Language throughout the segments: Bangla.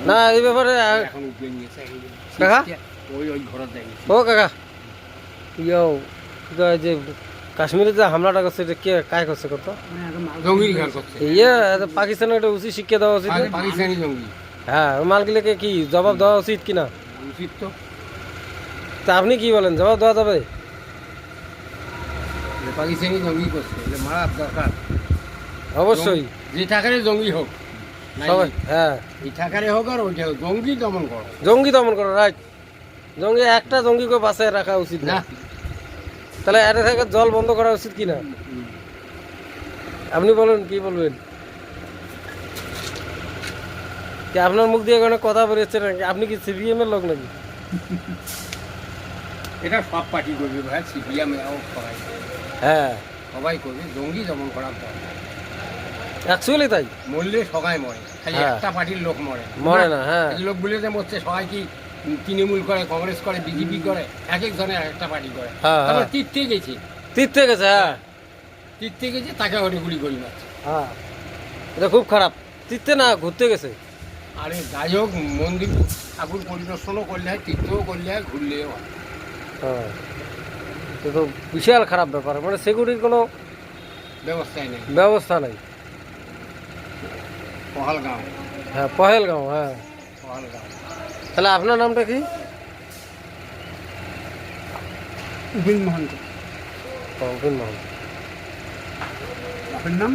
না এই ব্যাপারে এখন উঠে নিয়েছে কাকা ওই ঘরে দেয় ও কাকা ইয়ো যে কাশ্মীরে যে হামলাটা করছে এটা কে কায় করছে কত জঙ্গি ঘর করছে পাকিস্তানের একটা উচিত শিক্ষা দেওয়া উচিত না? পাকিস্তানি জঙ্গি হ্যাঁ ওই মালগুলোকে কি জবাব দেওয়া উচিত কিনা উচিত তো তা আপনি কি বলেন জবাব দেওয়া যাবে পাকিস্তানি জঙ্গি করছে এটা মারার দরকার অবশ্যই যে টাকারে জঙ্গি হোক সবাই হ্যাঁ এই টাকারে হোক আর ওইটা হোক, জঙ্গি দমন করো জঙ্গি দমন করো রাইট জঙ্গি একটা জঙ্গিকে বাঁচায় রাখা উচিত না না তাহলে এর থেকে জল বন্ধ করা উচিত কিনা আপনি বলুন কি বলবেন কি আপনার মুখ দিয়ে কোনো কথা বেরিয়েছে নাকি আপনি কি সিপিএম এর লোক নাকি এটা সব পার্টি করবে ভাই সিপিএম সবাই হ্যাঁ সবাই করবে জঙ্গি দমন করার দরকার অ্যাকচুয়ালি তাই মরলে সবাই মরে খালি হ্যাঁ। একটা পার্টির লোক মরে মরে না হ্যাঁ এই লোকগুলো যে মরছে সবাই কি তৃণমূল করে কংগ্রেস করে বিজেপি করে এক একজনের একটা পার্টি করে হ্যাঁ, তারপর হ্যাঁ। তীর্থে গেছে তীর্থে গেছে হ্যাঁ তীর্থে গেছে তাকে ওটা গুলি করি মারছে হ্যাঁ এটা খুব খারাপ তীর্থে না ঘুরতে গেছে আরে যাই হোক মন্দির ঠাকুর পরিদর্শনও করলে হয় তীর্থও করলে হয় ঘুরলেও হয় হ্যাঁ এটা তো বিশাল খারাপ ব্যাপার মানে সিকিউরিটির কোনো ব্যবস্থাই নেই ব্যবস্থা নাই পহালগাঁও হ্যাঁ পহেলগাঁও হ্যাঁ পহালগাঁও তাহলে আপনার নামটা কি উপিন মহন্ত অঙ্কিন মোহন আপনার নাম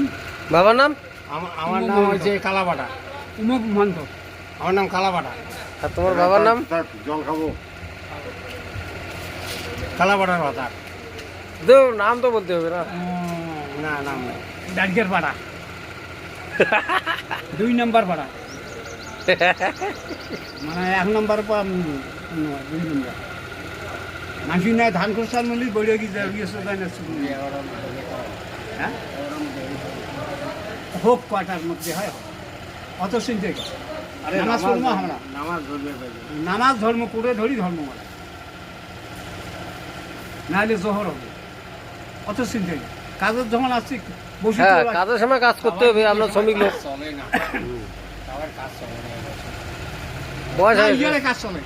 বাবার নাম আমার নাম হচ্ছে কালাবাটা উমক মহন্ত আমার নাম কালাবাটা আর তোমার বাবার নাম জল খাবো কালাবাটার ভাতা দেও নাম তো বলতে হবে না না নাম নেই ডাকগের পাড়া 2 নম্বর পাড়া মানে 1 নম্বর 2 নম্বর মাঝি নাই ধান খরচার মলি বড়িয়ে গিয়েছে তাই না হ্যাঁ হোক কটার মধ্যে হয় অত চিন্তা নামাজ পড়বো আমরা নামাজ ধর্ম করে ধরি ধর্ম মানে নাহলে জহর হবে অত চিন্তা কাজের যখন আসছি বসে হ্যাঁ কাজের সময় কাজ করতে হবে আমরা শ্রমিক লোক চলে না আবার কাজ চলে না বয়স হয়েছে ইয়ে কাজ চলে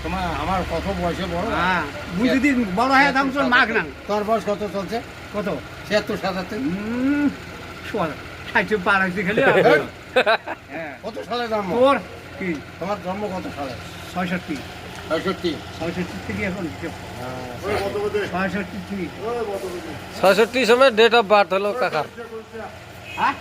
তোমার আমার কত বয়সে বড় হ্যাঁ মুই যদি বড় হয়ে থাম তোর মাগ না তোর বয়স কত চলছে কত 76 60 পার হইতে খেলে হ্যাঁ কত সালে জন্ম তোর কি তোমার জন্ম কত সালে 66 65 থেকে এখন 66 থেকে 66 সময় ডেট অফ বার্থ হলো কাকার হ্যাঁ